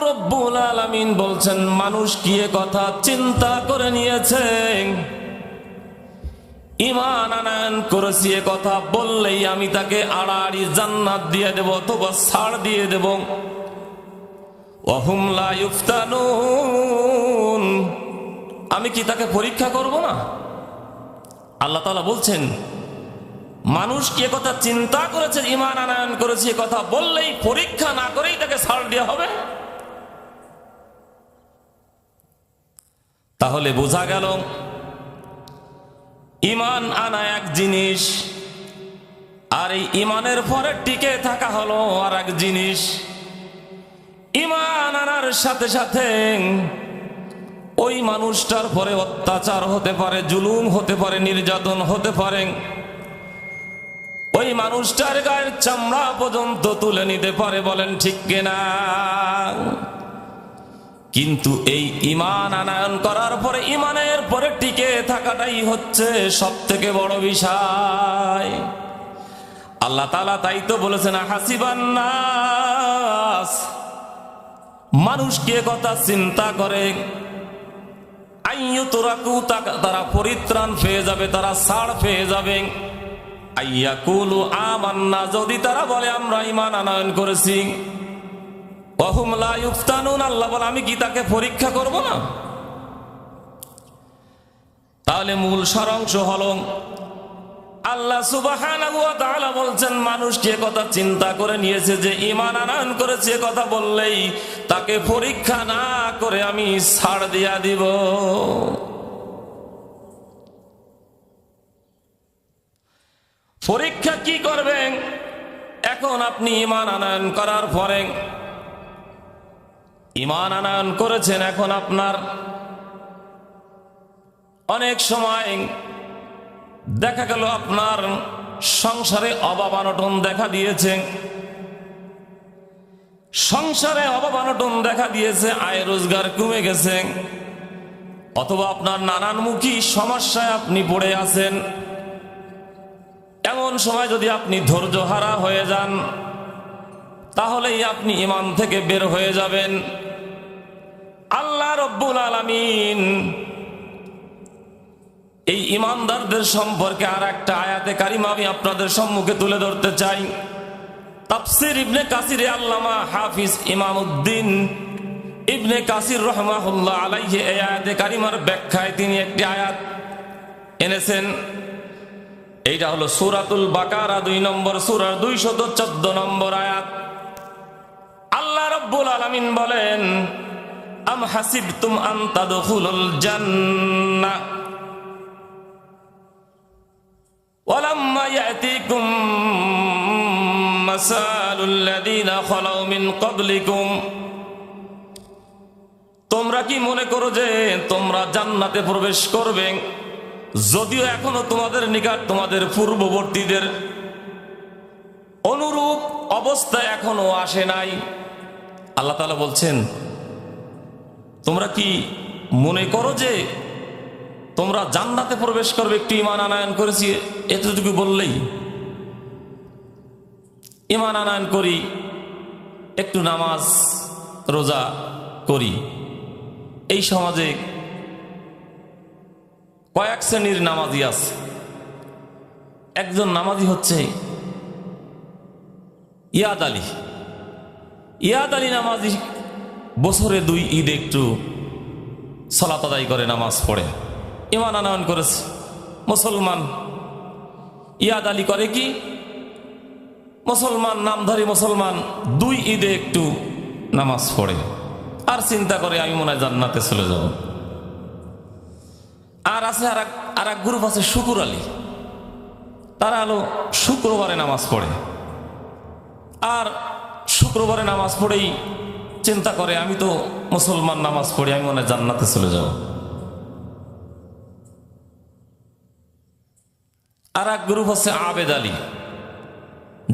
রব্বুল আলামিন বলছেন, মানুষ কি এ কথা চিন্তা করে নিয়েছে? ঈমান আনয়ন করেছি এ কথা বললেই আমি তাকে আড়াআড়ি জান্নাত দিয়ে দেব অথবা ছাড় দিয়ে দেব। ওয়াহুম লা ইফতানুন, আমি কি তাকে পরীক্ষা করব না? আল্লাহ তাআলা বলছেন, মানুষ কি কথা চিন্তা করেছে, ঈমান আনয়ন করেছে এ কথা বললেই, পরীক্ষা না করেই তাকে ছাড় দেওয়া হবে? তাহলে বোঝা গেল ঈমান আনা এক জিনিস, আর এই ঈমানের পরে টিকে থাকা হলো আর এক জিনিস। ঈমান আনার সাথে সাথে ওই মানুষটার পরে অত্যাচার হতে পারে, জুলুম হতে পারে, নির্যাতন হতে পারে, ওই মানুষটার গায়ের চামড়া পর্যন্ত তুলে নিতে পারে, বলেন ঠিক কিনা? কিন্তু এই ঈমান আনয়ন করার পরে, ঈমানের পরে টিকে থাকাটাই হচ্ছে সবথেকে বড় বিষয়। আল্লাহ তাআলা তাই তো বলেছেন, হাসিবান নাস, মানুষ কি কথা চিন্তা করে, আইয়ুতরাকু, তারা পরিত্রাণ পেয়ে যাবে, তারা ছাড় পেয়ে যাবে, আইয়াকুলু আমান্না, যদি তারা বলে আমরা ঈমান আনয়ন করেছি, ওয়াহুম লা ইফতানুন, আল্লাহ বলে আমি কি তাকে পরীক্ষা করব না? তাহলে মূল সারাংশ হলো, আল্লাহ সুবহানাহু ওয়া তাআলা বলছেন, মানুষ কি কথা চিন্তা করে নিয়েছে যে ঈমান আনয়ন করেছে কথা বললেই তাকে পরীক্ষা না করে আমি ছাড় দিয়া দিব। পরীক্ষা কি করবেন? এখন আপনি ঈমান আনয়ন করার পরে, ঈমান আনয়ন করেছেন, এখন আপনার অনেক সময় দেখা গেল আপনার সংসারে অভাব অনটন দেখা দিয়েছে, সংসারে অভাব অনটন দেখা দিয়েছে, আয় রোজগার কমে গেছে, অথবা আপনার নানানমুখী সমস্যায় আপনি পড়ে আছেন। এমন সময় যদি আপনি ধৈর্যহারা হয়ে যান, তাহলেই আপনি ঈমান থেকে বের হয়ে যাবেন। আল্লাহ রব্বুল আলামিন এই ঈমানদারদের সম্পর্কে আর একটা আয়াতে কারিমা আমি আপনাদের সম্মুখে তুলে ধরতে চাই। তাফসীর ইবনে কাসিরে আল্লামা হাফিজ ইমামউদ্দিন ইবনে কাসির রাহমাহুল্লাহ আলাইহি এই আয়াতে কারিমার ব্যাখ্যায় তিনি একটি আয়াত এনেছেন। এইটা হলো সূরাতুল বাকারা 2 নম্বর সূরার 214 নম্বর আয়াত। আল্লাহ রাব্বুল আলামিন বলেন, আম হাসিবতুম আন তাদখুলুল জান্নাহ ওয়ালাম্মা ইয়াতিকুম মাসালুল লাযীনা খালাউ মিন ক্বাবলিকুম, তোমরা কি মনে করো যে তোমরা জান্নাতে প্রবেশ করবে, যদিও এখনো তোমাদের নিকট তোমাদের পূর্ববর্তীদের অনুরূপ অবস্থা এখনো আসে নাই। আল্লাহ তাআলা বলছেন, তোমরা কি মনে করো যে তোমরা জান্নাতে প্রবেশ করবে একটু ঈমান আনয়ন করেছি এতটুকু বললেই? ঈমান আনয়ন করি, একটু নামাজ রোজা করি। এই সমাজে কয়েক শ্রেণীর নামাজি আছে। একজন নামাজি হচ্ছে ইয়াদ আলী। ইয়াদ আলী নামাজি বছরে 2 ঈদ একটু সালাত আদায় করে, নামাজ পড়ে, ঈমান আনয়ন করেছে, মুসলমান। ইয়াদ আলী করে কি? মুসলমান, নামধারী মুসলমান, 2 ঈদে একটু নামাজ পড়ে, আর চিন্তা করে আমি মনে হয় জান্নাতে চলে যাব। আর আছে আর এক গ্রুপ আছে শুকুর আলী, তারা হলো শুক্রবারে নামাজ পড়ে, আর শুক্রবারে নামাজ পড়েই চিন্তা করে আমি তো মুসলমান, নামাজ পড়ি, আমি মনে হয় জান্নাতে চলে যাব। আর এক গ্রুপ হচ্ছে আবেদ আলী,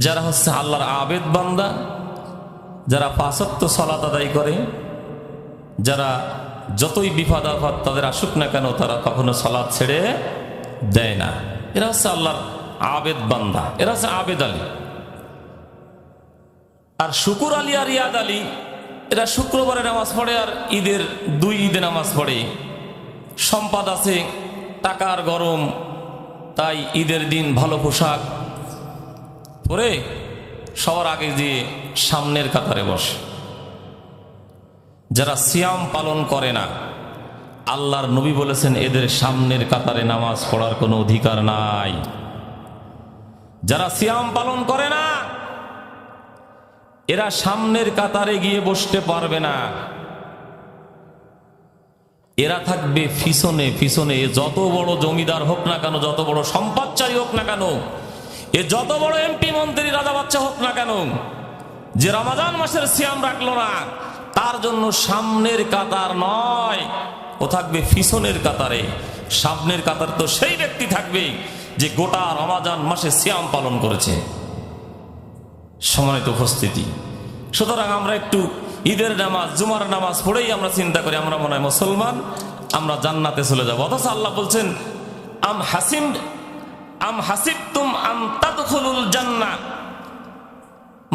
যারা হচ্ছে আল্লাহর আবেদ বান্দা, যারা 5 ওয়াক্ত সালাত আদায় করে, যারা যতই বিপদ আপদ তাদের আসুক না কেন তারা কখনো সালাত ছেড়ে দেয় না। এরা হচ্ছে আল্লাহর আবেদ বান্দা, এরা হচ্ছে আবেদ আলী। আর শুকুর আলী আর ইয়াদ আলী এরা শুক্রবারে নামাজ পড়ে আর ঈদের 2 ঈদে নামাজ পড়ে। সম্পদ আছে, টাকার গরম, তাই ঈদের দিন ভালো পোশাক পরে সবার আগে দিয়ে সামনের কাতারে বসে। যারা সিয়াম পালন করে না, আল্লাহর নবী বলেছেন এদের সামনের কাতারে নামাজ পড়ার কোনো অধিকার নাই। যারা সিয়াম পালন করে না এরা সামনের কাতারে গিয়ে বসতে পারবে না, এরা থাকবে পিছনে পিছনে। যত বড় জমিদার হোক না কেন, যত বড় সম্পদশালী হোক না কেন, এ যত বড় এমপি মন্ত্রী রাজা বাচ্চা হোক না কেন, যে রমাজান মাসের সিয়াম রাখলো না তার জন্য সামনের কাতার নয়, ও থাকবে পিছনের কাতারে। সামনের কাতার তো সেই ব্যক্তি থাকবে যে গোটা রমাজান মাসে সিয়াম পালন করেছে। সম্মানিত উপস্থিতি, সুতরাং আমরা একটু ঈদের নামাজ, জুমার নামাজ পড়েই আমরা চিন্তা করি আমরা মনে হয় মুসলমান, আমরা জান্নাতে চলে যাব। অথচ আল্লাহ বলছেন আম হাসিবতুম আন তাদখুলুল জান্নাহ,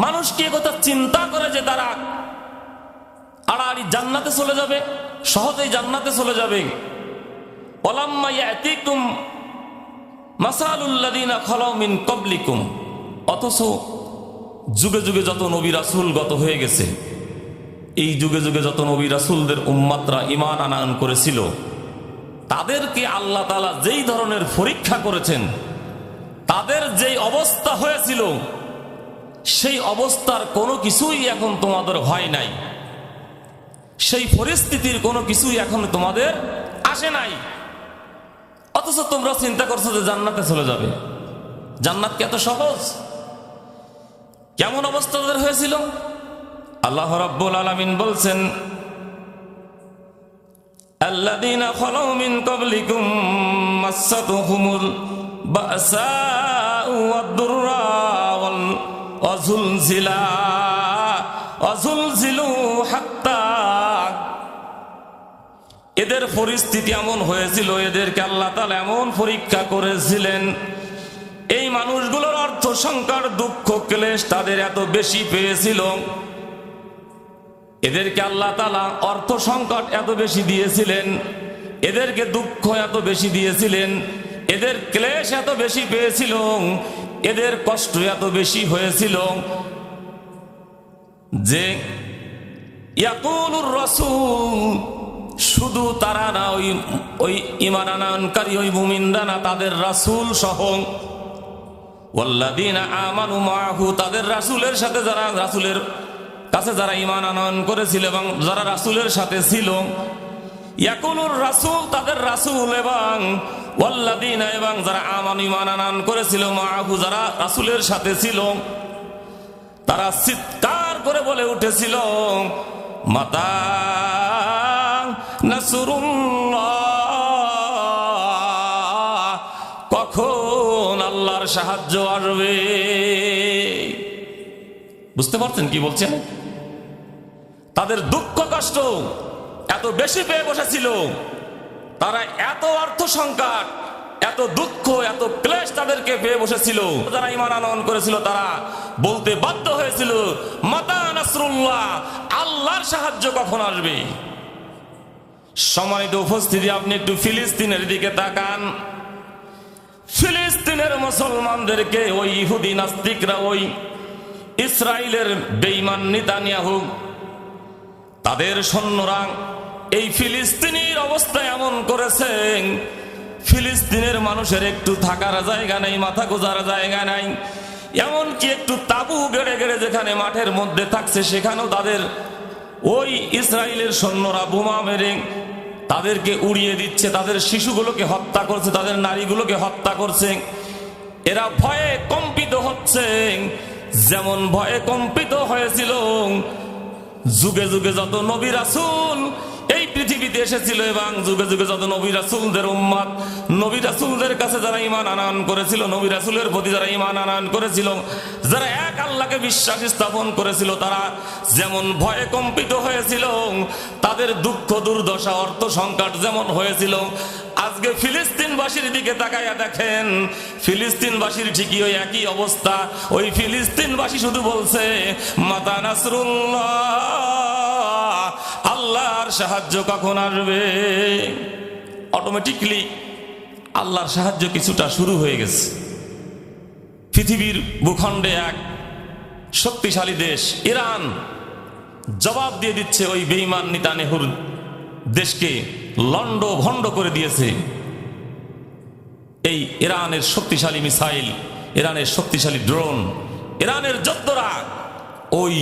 মানুষ কি কথা চিন্তা করে যে তারা আড়াআড়ি জান্নাতে চলে যাবে, সহজেই জান্নাতে চলে যাবে। ওয়ালাম্মা ইয়াতিকুম মাসালুল লাযিনা খালাউ মিন ক্বাবলিকুম, অথচ যুগে যুগে যত নবী রাসূল গত হয়ে গেছে, এই যুগে যুগে যত নবী রাসূলদের উম্মতরা ঈমান আনয়ন করেছিল, তাদেরকে আল্লাহ তাআলা যেই ধরনের পরীক্ষা করেছেন, তাদের যেই অবস্থা হয়েছিল, সেই অবস্থার কোনো কিছুই এখন তোমাদের হয় নাই, সেই পরিস্থিতির কোনো কিছুই এখন তোমাদের আসে নাই। অথচ তোমরা চিন্তা করছো যে জান্নাতে চলে যাবে। জান্নাত কি এত সহজ? কেমন অবস্থা তাদের হয়েছিল? আল্লাহ রাব্বুল আলামিন বলছেন, আল্লাযীনা খালাউ মিন ক্বাবলিকুম মাসসাতুহুমুল বাসাউ ওয়াদ-দুররা ওয়াজুলজিলু হাত্তা, এদের পরিস্থিতি এমন হয়েছিল, এদেরকে আল্লাহ তাআলা এমন পরীক্ষা করেছিলেন, এই মানুষগুলোর অর্থ সংকট, দুঃখ, ক্লেশ তাদের এত বেশি পেয়েছিল, এদেরকে আল্লাহ তাআলা অর্থ সংকট এত বেশি দিয়েছিলেন, এদেরকে দুঃখ এত বেশি দিয়েছিলেন, এদের ক্লেশ এত বেশি পেয়েছিল, এদের কষ্ট এত বেশি হয়েছিল যে ইয়াকুলুর রাসূল, শুধু তারা না, ওই ঈমান আনয়নকারী ওই মুমিনরা না, তাদের রাসূল সহ ওয়াল্লাযীনা আমানু মাআহু, তাদের রাসূলের সাথে যারা, রাসূলের কাছে যারা ঈমান আনয়ন করেছিল এবং যারা রাসূলের সাথে ছিল, ইয়াকুলুর রাসূল, তাদের রাসূল, এবং ওয়াল্লাযীনা, এবং যারা আমানু ঈমান আনয়ন করেছিল, মাআহু, যারা রাসূলের সাথে ছিল, তারা চিৎকার করে বলে উঠেছিল, মাতা নাসরুল্লাহ, কখন আল্লাহর সাহায্য আসবে। বুঝতে পারছেন কি বলছেন? তাদের দুঃখ কষ্ট এত বেশি পেয়ে বসেছিল, তারা এত অর্থ সংকট, এত দুঃখ, এত ক্লেশ তাদেরকে পেয়ে বসেছিল, যারা ঈমান আনয়ন করেছিল তারা বলতে বাধ্য হয়েছিল, মাতা নাসরুল্লাহ, আল্লাহর সাহায্য কখন আসবে। সম্মানিত উপস্থিতি, আপনি একটু ফিলিস্তিনের দিকে তাকান। ফিলিস্তিনের মুসলমানদেরকে ওই ইহুদি নাস্তিকরা, ওই ইসরায়েলের বেঈমান নেতানিয়াহু, তাদের সৈন্যরা এই ফিলিস্তিনের অবস্থা এমন করেছেন, ফিলিস্তিনের মানুষের একটু থাকার জায়গা নেই, মাথা গোজার জায়গা নাই, এমনকি একটু তাবু গেড়ে গেড়ে যেখানে মাঠের মধ্যে থাকছে সেখানেও তাদের ওই ইসরায়েলের সৈন্যরা বোমা মেরে তাদেরকে উড়িয়ে দিচ্ছে, তাদের শিশুগুলোকে হত্যা করছে, তাদের নারীগুলোকে হত্যা করছে। এরা ভয়ে কম্পিত হচ্ছে, যেমন ভয়ে কম্পিত হয়েছিল যুগে যুগে যত নবী রাসূল এই পৃথিবীতে এসেছিল, এবং যুগে যুগে যত নবী রাসূলদের উম্মত, নবী রাসূলদের কাছে যারা ঈমান আনয়ন করেছিল, নবী রাসূলের প্রতি যারা ঈমান আনয়ন করেছিল, যারা এক আল্লাহকে বিশ্বাস স্থাপন করেছিল, তারা যেমন ভয়ে কম্পিত হয়েছিল, তাদের দুঃখ, দুর্দশা, অর্থ সংকট যেমন হয়েছিল, আজকে ফিলিস্তিনবাসীর দিকে তাকাইয়া দেখেন, ফিলিস্তিনবাসীর ঠিকই ওই একই অবস্থা। ওই ফিলিস্তিনবাসী শুধু বলছে, মাতা নাসরুল্লাহ, আল্লাহর সাহায্য কখন আসবে? অটোমেটিকলি আল্লাহর সাহায্য কিছুটা শুরু হয়ে গেছে। পৃথিবীর ভূখণ্ডে এক শক্তিশালী দেশ ইরান জবাব দিয়ে দিচ্ছে ওই বেঈমান নেতানিয়াহুর দেশকে লন্ড ভন্ড করে দিয়েছে। এই ইরানের শক্তিশালী মিসাইল, ইরানের শক্তিশালী ড্রোন, ইরানের যোদ্ধারা ওই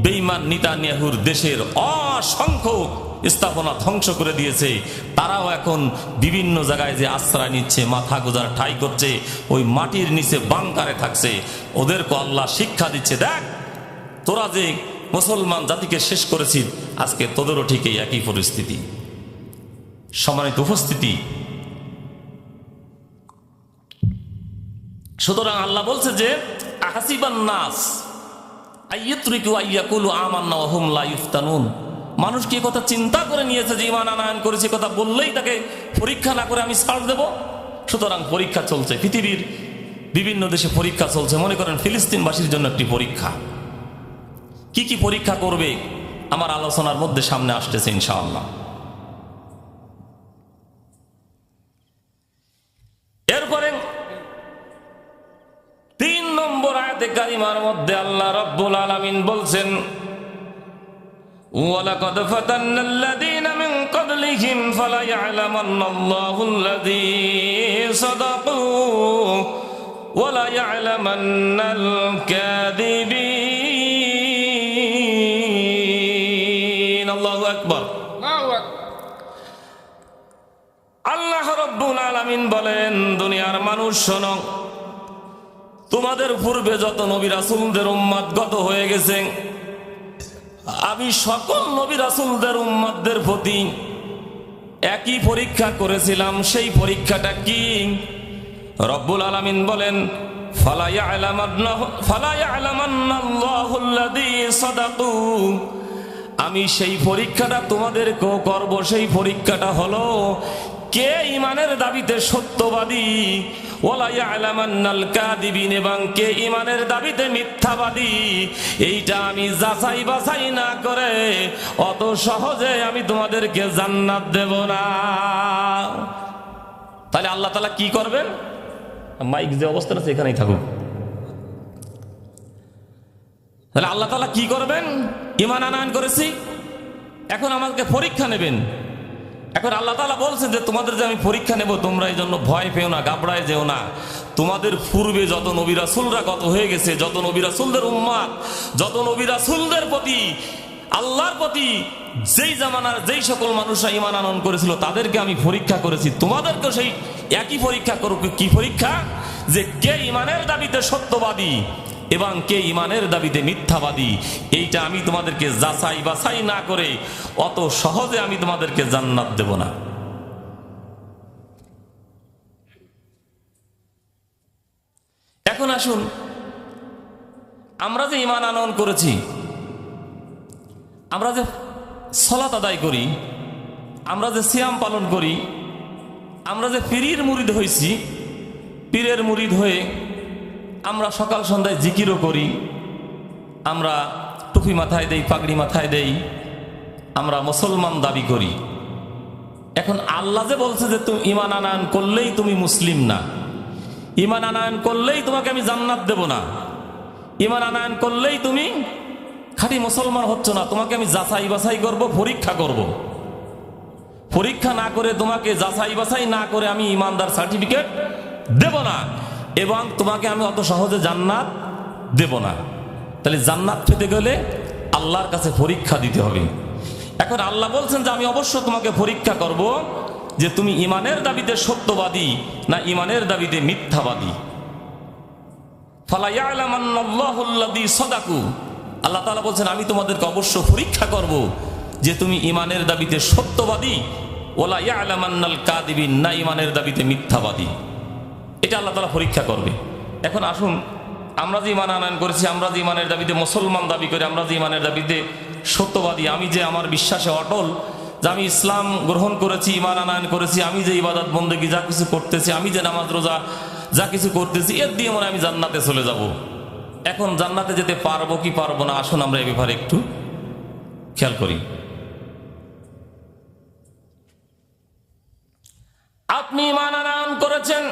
বেঈমান নেতানিয়াহুর দেশের অসংখ্য স্থাপনা ধ্বংস করে দিয়েছে। তারাও এখন বিভিন্ন জায়গায় যে আশ্রয় নিচ্ছে, মাথা গোজার ঠাই করছে, ওই মাটির নিচে বাংকারে থাকছে। ওদেরকে আল্লাহ শিক্ষা দিচ্ছে, দেখ তোরা যে মুসলমান জাতিকে শেষ করেছিস, আজকে তোদেরও ঠিক এই একই পরিস্থিতি। সম্মানিত উপস্থিতি, সুতরাং আল্লাহ বলছে যে আহাসিবান নাস আইয়াতরিকু আইয়াকুলু আমান্না ওয়া হুম লা ইফতানুন। মানুষ কি কথা চিন্তা করে নিয়েছে যে ঈমান আনয়ন করেছে, কথা বললেই তাকে পরীক্ষা না করে আমি ছাড় দেব? সুতরাং পরীক্ষা চলছে, পৃথিবীর বিভিন্ন দেশে পরীক্ষা চলছে। মনে করেন ফিলিস্তিনবাসীর জন্য একটি পরীক্ষা। কি কি পরীক্ষা করবে আমার আলোচনার মধ্যে সামনে আসতেছে ইনশাআল্লাহ। এরপরে 3 নম্বর আয়াতে কারিমার মধ্যে আল্লাহ রাব্বুল আলামিন বলছেন, ওয়ালাকাদ ফাতান্নাল্লাযীনা মিন ক্বাবলিহিম ফালায়া'লামান্নাল্লাহুল্লাযী সাদাকু ওয়া লায়া'লামান্নাল কাযিবিন। আল্লাহু আকবার। আল্লাহ রাব্বুল আলামিন বলেন, দুনিয়ার মানুষ শোনো, তোমাদের পূর্বে যত নবী রাসূলদের উম্মত গত হয়ে গেছে, আমি সকল নবী রাসূলদের উম্মতদের প্রতি একই পরীক্ষা করেছিলাম। সেই পরীক্ষাটা কি? রব্বুল আলামিন বলেন, ফালা ইয়া'লামান্নাল্লাহুল্লাযী সাদাকু। আমি সেই পরীক্ষাটা তোমাদেরকেও করব। সেই পরীক্ষাটা হলো কে ঈমানের দাবিতে সত্যবাদী, ওয়ালা ইয়া'লামান্নাল কাযিবিন, এবং কে ঈমানের দাবিতে মিথ্যাবাদী। এইটা আমি যাচাই বাছাই না করে অত সহজে আমি তোমাদেরকে জান্নাত দেব না। তাহলে আল্লাহ তাআলা কি করবেন? মাইক যে অবস্থা আছে এখানেই থাকুক। তাহলে আল্লাহ তাআলা কি করবেন? ঈমান আনয়ন করেছি, এখন আমাকে পরীক্ষা নেবেন। এখন আল্লাহ তাআলা বলছেন যে তোমাদের যে আমি পরীক্ষা নেব, তোমরা এই জন্য ভয় পেও না, ঘাবড়ায় যেও না। তোমাদের পূর্বে যত নবী রাসূলরা গত হয়ে গেছে, যত নবী রাসূলদের উম্মত, যত নবী রাসূলদের প্রতি আল্লাহর প্রতি যেই জামানার যেই সকল মানুষরা ঈমান আনয়ন করেছিল, তাদেরকে আমি পরীক্ষা করেছি। তোমাদেরকে সেই একই পরীক্ষা করব। কি পরীক্ষা? যে কে ঈমানের দাবিতে সত্যবাদী এবং কে ঈমানের দাবিতে মিথ্যাবাদী। এইটা আমি তোমাদেরকে যাচাই বাছাই না করে অত সহজে আমি তোমাদেরকে জান্নাত দেব না। এখন আসুন, আমরা যে ঈমান আনয়ন করেছি, আমরা যে সালাত আদায় করি, আমরা যে সিয়াম পালন করি, আমরা যে পীরের মুরিদ হয়েছি, পীরের মুরিদ হয়ে আমরা সকাল সন্ধ্যায় জিকিরও করি, আমরা টুপি মাথায় দেই, পাগড়ি মাথায় দেই, আমরা মুসলমান দাবি করি। এখন আল্লাহ যে বলছে যে তুমি ঈমান আনয়ন করলেই তুমি মুসলিম না, ঈমান আনয়ন করলেই তোমাকে আমি জান্নাত দেব না, ঈমান আনয়ন করলেই তুমি খাঁটি মুসলমান হচ্ছ না, তোমাকে আমি যাচাই বাছাই করব, পরীক্ষা করব। পরীক্ষা না করে, তোমাকে যাচাই বাছাই না করে আমি ঈমানদার সার্টিফিকেট দেব না, এবং তোমাকে আমি অত সহজে জান্নাত দেব না। তাহলে জান্নাত পেতে গেলে আল্লাহর কাছে পরীক্ষা দিতে হবে। এখন আল্লাহ বলছেন যে আমি অবশ্য তোমাকে পরীক্ষা করব যে তুমি ঈমানের দাবিতে সত্যবাদী না ঈমানের দাবিতে মিথ্যাবাদী। ফালা ইয়া'লামান্নাল্লাহুল্লাযী সাদাকু। আল্লাহ তাআলা বলছেন আমি তোমাদেরকে অবশ্য পরীক্ষা করব যে তুমি ঈমানের দাবিতে সত্যবাদী, ওয়ালা ইয়া'লামান্নাল কাযিবিন, না ঈমানের দাবিতে মিথ্যাবাদী। এটা আল্লাহ তাআলা পরীক্ষা করবে। এখন আসুন, আমরা যে ঈমান আনয়ন করেছি, আমরা যে ঈমানের দাবিতে মুসলমান দাবি করি, আমরা যে ঈমানের দাবিতে সত্যবাদী, আমি যে আমার বিশ্বাসে অটল, যে আমি ইসলাম গ্রহণ করেছি, ঈমান আনয়ন করেছি, আমি যে ইবাদত বন্দেগী যা কিছু করতেছি, আমি যে নামাজ রোজা যা কিছু করতেছি, এর দিয়ে মনে আমি জান্নাতে চলে যাব। এখন জান্নাতে যেতে পারবো কি পারবো না, আসুন আমরা এই ব্যাপারে একটু খেয়াল করি। আপনি ঈমান আনয়ন করেছেন,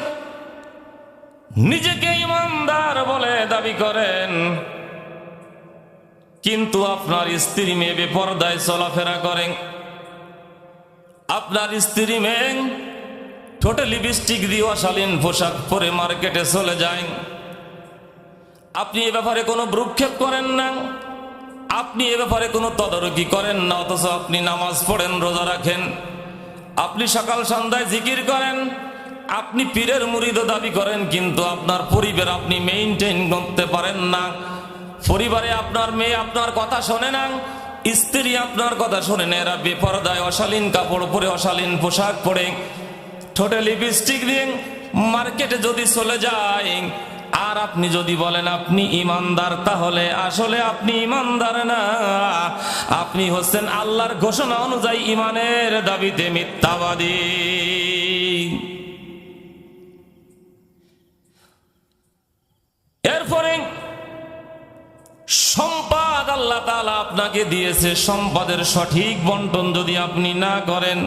নিজেকে ঈমানদার বলে দাবি করেন, কিন্তু আপনার স্ত্রী মেয়ে বেপরদায় চলাফেরা করেন। আপনার স্ত্রী মেয়ে ঠোঁটে লিপস্টিক দিয়ে অশালীন পোশাক পরে মার্কেটে চলে যায়। আপনি এ ব্যাপারে কোনো ভ্রুক্ষেপ করেন না, আপনি এ ব্যাপারে কোনো তদারকি করেন না, অথচ আপনি নামাজ পড়েন, রোজা রাখেন, আপনি সকাল সন্ধ্যায় জিকির করেন, আপনি পীরের মুরিদ দাবি করেন, কিন্তু আপনার পরিবার আপনি মেইনটেইন করতে পারেন না। পরিবারে আপনার মেয়ে আপনার কথা শোনে না, স্ত্রী আপনার কথা শোনে না, এরা বেপরদায় অশালীন কাপড় পরে, অশালীন পোশাক পরে, ঠোঁটে লিপস্টিক দিয়ে মার্কেটে যদি চলে যায়, আর আপনি যদি বলেন আপনি ঈমানদার, তাহলে আসলে আপনি ঈমানদার না, আপনি হচ্ছেন আল্লাহর ঘোষণা অনুযায়ী ঈমানের দাবিতে মিথ্যাবাদী। এরপরে সম্পদ আল্লাহ তাআলা আপনাকে দিয়েছে, সম্পদের সঠিক বন্টন যদি আপনি না করেন,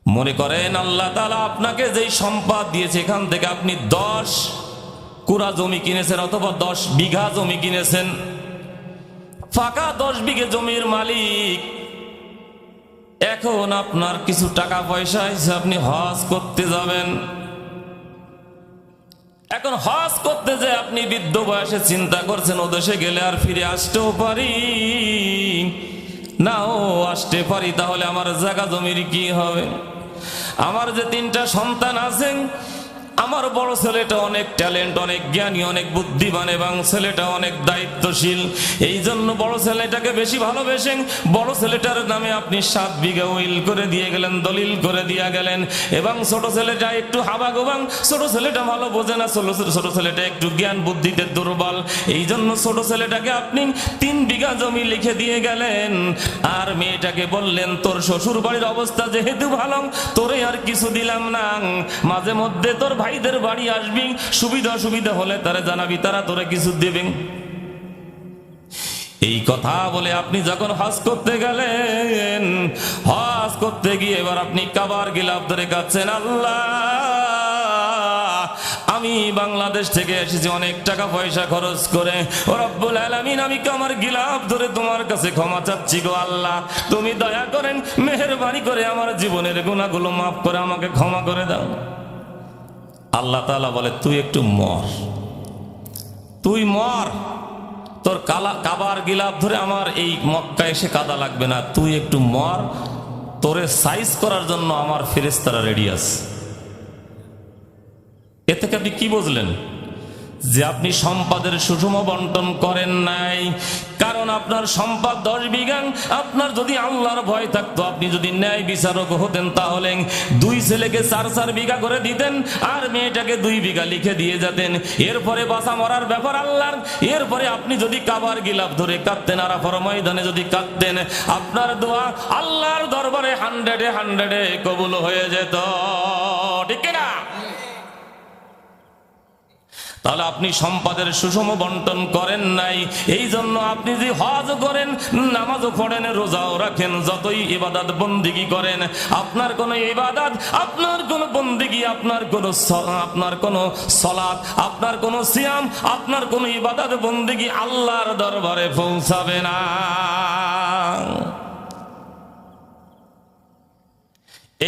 মনে করেন আল্লাহ তাআলা আপনাকে যেই সম্পদ দিয়েছে এখান থেকে আপনি 10 কুরা জমি কিনেছেন অথবা 10 বিঘা জমি কিনেছেন, ফাঁকা 10 বিঘে জমির মালিক। এখন আপনার কিছু টাকা পয়সা আছে, আপনি হজ করতে যাবেন। এখন হজ করতে যে আপনি বৃদ্ধ বয়সে চিন্তা করছেন ও দেশে গেলে আর ফিরে আসতেও পারি নাও আসতে পারি, তাহলে আমার জায়গা জমির কি হবে? আমার যে 3টা সন্তান আছেন, আমার বড় ছেলেটা অনেক ট্যালেন্ট, অনেক জ্ঞানী, অনেক বুদ্ধিমান, এবং ছেলেটা অনেক দায়িত্বশীল। এই জন্য বড় ছেলেটাকে বেশি ভালোবেসেন। বড় ছেলেটার নামে আপনি 7 বিঘা উইল করে দিয়ে গেলেন, দলিল করে দিয়ে গেলেন, এবং ছোট ছেলেটা একটু হাবাগোবাং, ছোট ছেলেটা ভালো বোঝে না, ছোট ছেলেটা একটু জ্ঞান বুদ্ধিতে দুর্বল। এই জন্য ছোট ছেলেটাকে আপনি 3 বিঘা জমি লিখে দিয়ে গেলেন, আর মেয়েটাকে বললেন তোর শ্বশুর বাড়ির অবস্থা যেহেতু ভালো, তোরে আর কিছু দিলাম না, মাঝে মধ্যে তোর ভাইদের বাড়ি আসবি, সুবিধা হলে তারা জানাবি, তারা তোরে কিছু দেবেন। এই কথা বলে আপনি যখন হজ করতে গেলেন, হজ করতে গিয়ে এবার আপনি কাবার গিলাফ ধরে কাঁদছেন, আল্লাহ আমি বাংলাদেশ থেকে এসেছি অনেক টাকা পয়সা খরচ করে, ও রব্বুল আলামিন আমি আমার গিলাফ ধরে তোমার কাছে ক্ষমা চাচ্ছি গো আল্লাহ, তুমি দয়া করেন মেহেরবানি করে আমার জীবনের গুনাহগুলো মাফ করে আমাকে ক্ষমা করে দাও। আল্লাহ তাআলা বলে তুই একটু মর, তুই মর, তোর কাবার গিলাফ ধরে আমার এই মক্কা এসে কাদা লাগবে না, তুই একটু মর, তোরে সাইজ করার জন্য আমার ফেরেশতারা রেডি আছে। এ থেকে আপনি কি বুঝলেন? যে আপনি সম্পদের সুষম বন্টন করেন নাই, কারণ আপনার সম্পদ 10 বিঘা। আপনার যদি আল্লাহর ভয় থাকতো, আপনি যদি ন্যায় বিচারক হতেন, তাহলে 2 ছেলেকে 4 বিঘা করে দিতেন, আর মেয়েটাকে 2 বিঘা লিখে দিয়ে যেতেন। এরপরে বাঁচা মরার ব্যাপার আল্লাহর। এরপরে আপনি যদি কাবার গিলাফ ধরে কাঁদতেন, আরাফার ময়দানে যদি কাঁদতেন, আপনার দোয়া আল্লাহর দরবারে 100-এ কবুল হয়ে যেত, ঠিক না? তাহলে আপনি সম্পদের সুষম বন্টন করেন নাই। এই জন্য আপনি যে হজ করেন, নামাজও পড়েন, রোজাও রাখেন, যতই ইবাদত বন্দেগি করেন, আপনার কোনো ইবাদত, আপনার কোনো বন্দেগি, আপনার কোনো সালাত, আপনার কোনো সিয়াম, আপনার কোনো ইবাদত বন্দেগি আল্লাহর দরবারে পৌঁছাবে না।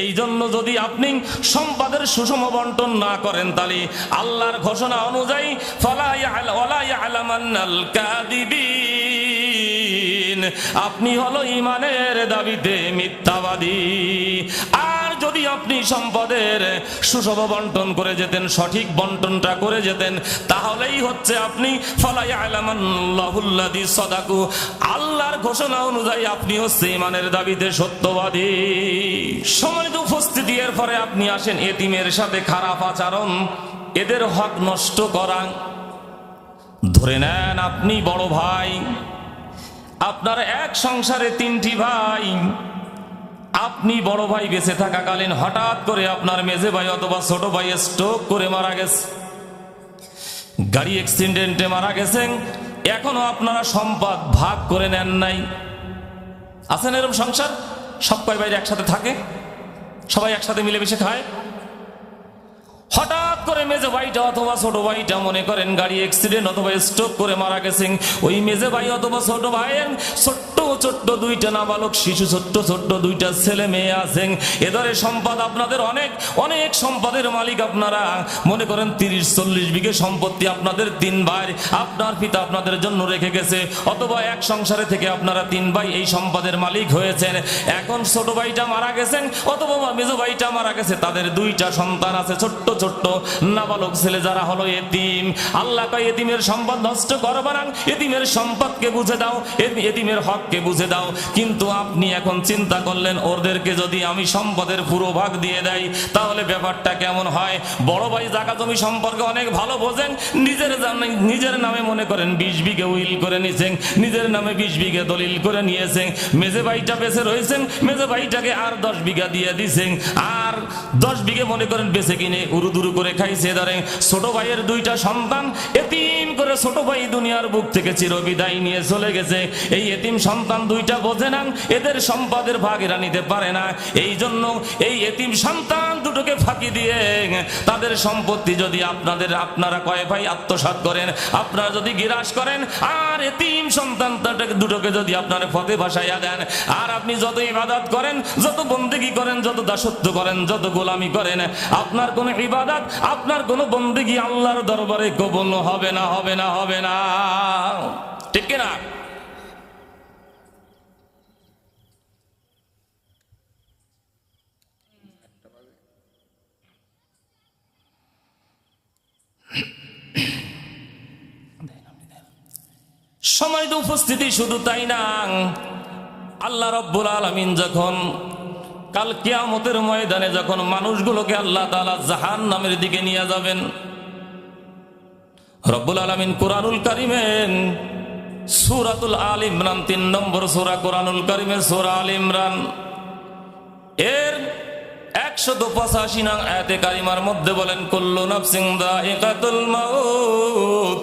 এই জন্য যদি আপনি সম্পদের সুষম বন্টন না করেন, তাহলে আল্লাহর ঘোষণা অনুযায়ী ফালা ইয়ালামান্নাল কাযিবিন, আপনি হলো ঈমানের দাবিতে মিথ্যাবাদী। আর যদি আপনি সম্পদের সুষম বন্টন করে যেতেন, সঠিক বন্টনটা করে যেতেন, তাহলেই হচ্ছে আপনি ফালা ইয়ালামান্নাল্লাহুল্লাযী সাদাকু, আল্লাহর ঘোষণা অনুযায়ী আপনি হচ্ছে ঈমানের দাবিতে সত্যবাদী। সম্মানিত উপস্থিতি, এর পরে আপনি আসেন এতিমের সাথে খারাপ আচরণ, এদের হক নষ্ট করা। ধরে নেন আপনি বড় ভাই, আপনার এক সংসারে 3টি ভাই, আপনি বড় ভাই বেঁচে থাকাকালীন হঠাৎ করে আপনার মেজে ভাই অথবা ছোট ভাই স্ট্রোক করে মারা গেছে, গাড়ি অ্যাক্সিডেন্টে মারা গেছেন, এখনো আপনারা সম্পদ ভাগ করে নেন নাই। আছেন এরকম সংসার? সব কয় ভাই একসাথে থাকে, সবাই একসাথে মিলেমিশে খায়। হঠাৎ করে মেজে ভাইটা অথবা ছোট ভাইটা মনে করেন গাড়ি অ্যাক্সিডেন্ট অথবা স্ট্রোক করে মারা গেছেন, ওই মেজে ভাই অথবা ছোট ভাইয়ের ছোট্ট ছোট্ট দুইটা নাবালক শিশু, ছোট্ট ছোট্ট দুইটা ছেলে মেয়ে আছেন। এদের সম্পদ আপনাদের অনেক অনেক সম্পদের মালিক আপনারা। মনে করেন 30-40 বিঘে সম্পত্তি আপনাদের 3 ভাই, আপনার পিতা আপনাদের জন্য রেখে গেছে, অথবা এক সংসারে থেকে আপনারা 3 ভাই এই সম্পদের মালিক হয়েছেন। এখন ছোট ভাইটা মারা গেছেন অথবা মেজো ভাইটা মারা গেছে, তাদের 2টা সন্তান আছে, ছোট্ট ছোট্ট নাবালক ছেলে যারা হলো এতিম। আল্লাহ কয় এতিমের সম্পদ নষ্ট করবা না, এতিমের সম্পদকে বুঝে দাও, এতিমের হককে বুঝে দাও। কিন্তু আপনি এখন চিন্তা করলেন ওদেরকে যদি আমি সম্পদের পুরো ভাগ দিয়ে দেই তাহলে ব্যাপারটা কেমন হয়। বড় ভাই জায়গা জমি সম্পর্কে অনেক ভালো বোঝেন, নিজের নামে মনে করেন 20 বিঘে উইল করে নিয়েছেন, নিজের নামে 20 বিঘে দলিল করে নিয়েছেন। মেজে ভাইটা বেঁচে রয়েছেন, মেজে ভাইটাকে আর 10 বিঘা দিয়ে দিয়েছেন, আর 10 বিঘে মনে করেন বেঁচে কিনে উরুদুরু করে খাইছে। ধরেন ছোট ভাইয়ের 2টা সন্তান এতিম করে ছোট ভাই দুনিয়ার বুক থেকে চিরবিদায় নিয়ে চলে গেছে। এই এতিম সন্তান 2টা বোঝে না, এদের সম্পদের ভাগ এরা নিতে পারে না। এই জন্য এই এতিম সন্তান দুটোকে ফাঁকি দিয়ে তাদের সম্পত্তি যদি আপনারা কয় ভাই আত্মসাৎ করেন, আপনারা যদি গিরাস করেন, আর এতিম সন্তান দুটোকে যদি আপনারা ফতে ভাসাইয়া দেন, আর আপনি যত ইবাদত করেন, যত বন্দেগী করেন, যত দাসত্ব করেন, যত গোলামি করেন, আপনার কোন ইবাদত, আপনার কোন বন্দেগী আল্লাহর দরবারে কবুল হবে না, হবে না, হবে না। ঠিক না? সময় তো উপস্থিতি শুধু তাই না, আল্লাহ রাব্বুল আলামিন যখন কাল কিয়ামতের ময়দানে যখন মানুষগুলোকে আল্লাহ তাআলা জাহান্নামের দিকে নিয়ে যাবেন, রব্বুল আলামিন কুরআনুল কারীমের সূরাতুল আল ইমরান 3 নম্বর সূরা, কুরআনুল কারীমের সূরা আল ইমরান এর 185 নং আয়াতে কারিমার মধ্যে বলেন, কুল্লু নাফসিন যায়িকাতুল মাউত,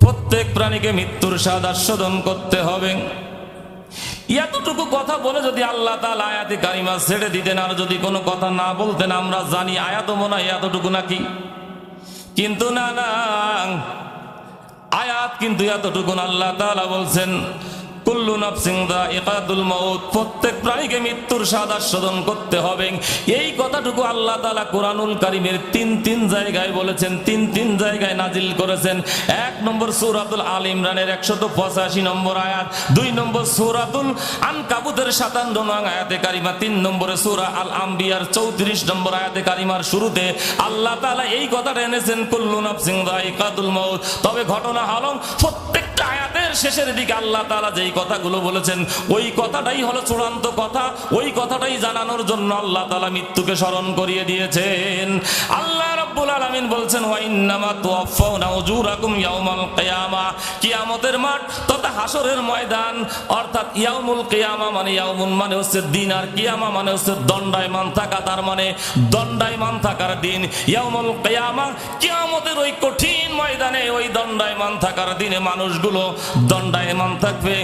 প্রত্যেক প্রাণীকে মৃত্যুর স্বাদ আস্বাদন করতে হবে। এতটুকু কথা বলে যদি আল্লাহ তাআলা আয়াতে কারিমা ছেড়ে দিতেন, আর যদি কোনো কথা না বলতেন, আমরা জানি আয়াত মনে হয় এতটুকু নাকি, কিন্তু না না, আয়াত কিন্তু এতটুকু। আল্লাহ তাআলা বলছেন কুল্লু নাফসিন যায়িকাতুল মাউত, প্রত্যেক প্রাণীকে মৃত্যুর স্বাদ আস্বাদন করতে হবে। এই কথাটুকু আল্লাহ তাআলা কুরআনুল কারীমের 3 জায়গায় বলেছেন, 3 জায়গায় নাজিল করেছেন। 1 নম্বর সূরাতুল আল ইমরানের 185 নম্বর আয়াত, 2 নম্বর সূরাতুল আনকাবুতের 57 নং আয়াতে কারিমা, 3 নম্বরে সূরা আল আম্বিয়ার 34 নম্বর আয়াতে কারিমার শুরুতে আল্লাহ তাআলা এই কথাটা এনেছেন, কুল্লু নাফসিন যায়িকাতুল মাউত। তবে ঘটনা হলো প্রত্যেকটা আয়াতের শেষের দিকে আল্লাহ তাআলা যেই কথাগুলো বলেছেন ওই কথাটাই হলো চূড়ান্ত কথা, ওই কথাটাই জানানোর জন্য আল্লাহ তাআলা মৃত্যুকে স্মরণ করিয়ে দিয়েছেন। আল্লাহ রাব্বুল আলামিন বলছেন, ওয়া ইন্নামা তুওয়াফাউনা উজুরাকুম ইয়াউমাল কিয়ামা, কিয়ামতের মাঠ তথা হাসরের ময়দান, অর্থাৎ ইয়াউমুল কিয়ামা মানে ইয়াউমুন মানে হচ্ছে দিন, আর কিয়ামা মানে হচ্ছে দণ্ডায়মান থাকা, তার মানে দণ্ডায়মান থাকার দিন। ইয়াউমুল কিয়ামা কিয়ামতের ওই কঠিন ময়দানে, ওই দণ্ডায়মান থাকার দিনে মানুষগুলো দণ্ডায়মান থাকবে।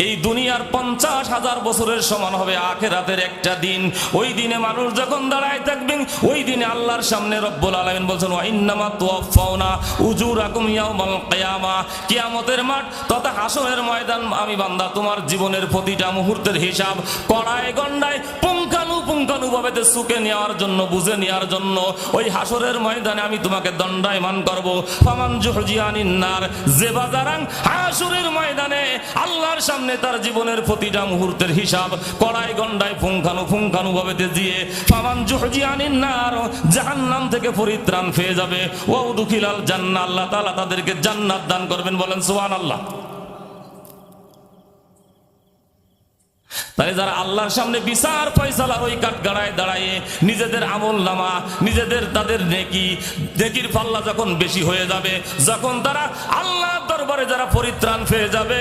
এই দুনিয়ার 50,000 বছরের সমান হবে আখিরাতের একটা দিন। ওই দিনে মানুষ যখন দাঁড়ায় থাকবেন, ওই দিনে আল্লাহর সামনে রব্বুল আলামিন বলছেন, ওয়া ইন্নামা তুওয়াফাউনা উজুরাকুম ইয়াউমাল কিয়ামা, কিয়ামতের মাঠ তথা হাসরের ময়দান আমি বান্দা তোমার জীবনের প্রতিটা মুহূর্তের হিসাব কড়ায় গন্ডায় পুঙ্খানুপুঙ্খানুভাবে সুকে নেওয়ার জন্য, বুঝে নেওয়ার জন্য ওই হাসরের ময়দানে আমি তোমাকে দণ্ডায়মান করব। ফামান জুহজিয়ানিন নার, যে বাজারাং হাসরের ময়দানে আল্লাহর সামনে তার জীবনের প্রতিটা মুহূর্তের হিসাব কড়াই গন্ডায় পুঙ্খানুপুঙ্খানুভাবে দিয়ে ফামান জুহজিয়ানিন নার, জাহান্নাম থেকে পরিত্রাণ পেয়ে যাবে। ওয়া উদখিলাল জান্নাহ, আল্লাহ তাআলা তাদেরকে জান্নাত দান করবেন। বলেন সুবহানাল্লাহ। তাই যারা আল্লাহর সামনে বিচার ফয়সালার ওই কাঠগড়ায় দাঁড়ায় নিজেদের আমল নামা, নিজেদের তাদের নেকির পাল্লা যখন বেশি হয়ে যাবে, যখন তারা আল্লাহর দরবারে যারা পরিত্রাণ পেয়ে যাবে,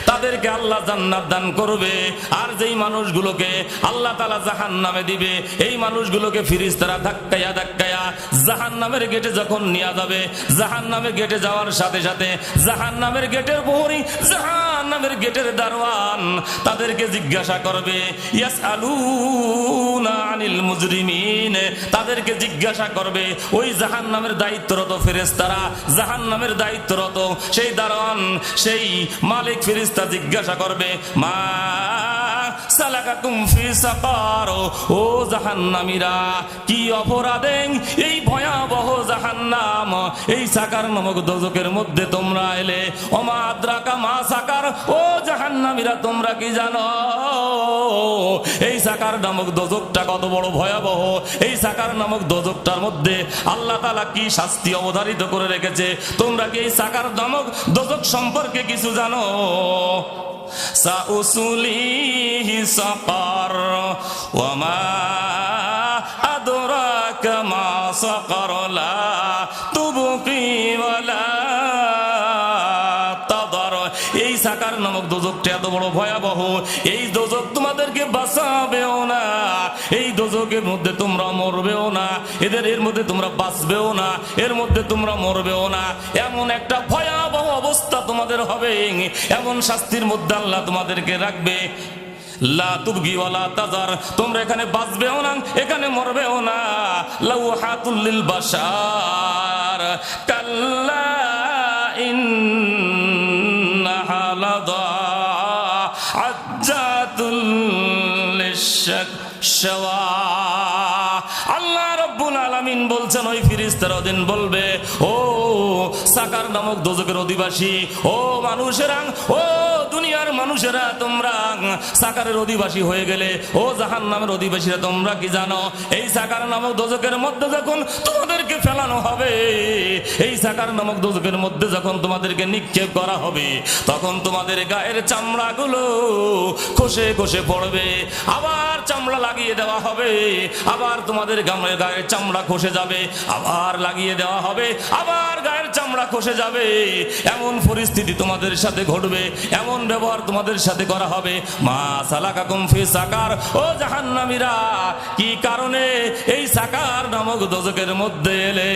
তাদেরকে আল্লাহ জান্নাত দান করবে। আর যেই মানুষগুলোকে আল্লাহ তাআলা জাহান্নামে দিবে, এই মানুষগুলোকে ফেরেশতারা ধাক্কায়া ধাক্কায়া জাহান্নামের গেটে যখন নিয়ে যাবে, জাহান্নামের গেটে যাওয়ার সাথে সাথে জাহান্নামের গেটের প্রহরী জাহান্নামের জাহান্নামের গেটের দারওয়ান তাদেরকে জিজ্ঞাসা করবে, ইয়াসআলুনা আনিল মুজরিমিন, তাদেরকে জিজ্ঞাসা করবে ওই জাহান্নামের দায়িত্বরত ফেরেশতারা, জাহান্নামের দায়িত্বরত সেই দারওয়ান, সেই মালিক ফেরেশতা জিজ্ঞাসা করবে, মা সালাকাকুম ফি সাকার, ও জাহান্নামীরা কি অপরাধে এই ভয়াবহ জাহান্নাম, এই সাকার নামক দোজখের মধ্যে তোমরা এলে? ওমা আদ্রাকা মা সাকার, ও জাহান্নামীরা তোমরা কি জানো এই সাকার নামক দোজখটা কত বড় ভয়াবহ? এই সাকার নামক দোজখটার মধ্যে আল্লাহ তাআলা কি শাস্তি অবধারিত করে রেখেছে? তোমরা কি এই সাকার নামক দোজখ সম্পর্কে কিছু জানো? সাউসুলিহি সাকার ওয়া মা আদরাকা মা সাকার লা তুবকি ওয়া লা তাদার। এই সাকার নামক দোজখটা এত বড় ভয়াবহ, এই দোজখ তোমাদেরকে বাঁচাবেও না, এই দোজখের মধ্যে তোমরা মরবেও না, এর মধ্যে তোমরা বাঁচবেও না, এর মধ্যে তোমরা মরবেও না। এমন একটা ভয়াবহ অবস্থা তোমাদের হবে, এমন শাস্তির মধ্যে আল্লাহ তোমাদেরকে রাখবে। লা তুবগি ওয়ালা তাজার, তোমরা এখানে বাঁচবেও না, এখানে মরবেও না। লাউহাতুল লিল বাশার কাল্লা ইন্নাহা লাযা আজ্জাতুল লিশশাওয়া। আল্লাহ রাব্বুল আলামিন বলছেন ওই ফেরেশতারা দিন বলবে, ও সাকার নামক দোজখের অধিবাসী, ও মানুষেরা, ও দুনিয়ার মানুষেরা, তোমরা সাকারের অধিবাসী হয়ে গেলে, ও জাহান্নামের অধিবাসীরা তোমরা কি জানো এই সাকার নামক দোজখের মধ্যে যখন তোমাদেরকে ফেলানো হবে, এই সাকার নামক দোজখের মধ্যে যখন তোমাদেরকে নিক্ষেপ করা হবে, তখন তোমাদের গায়ের চামড়াগুলো খসে খসে পড়বে, আবার চামড়া লাগিয়ে দেওয়া হবে, আবার তোমাদের গায়ের চামড়া খসে যাবে, আবার লাগিয়ে দেওয়া হবে, আবার গায়ের চামড়া খসে যাবে। এমন পরিস্থিতি তোমাদের সাথে ঘটবে, এমন ব্যবহার তোমাদের সাথে করা হবে। মা সালাকাকুম ফি সাকার, ও জাহান্নামীরা কি কারণে এই সাকার নামক দোজখের মধ্যে এলে?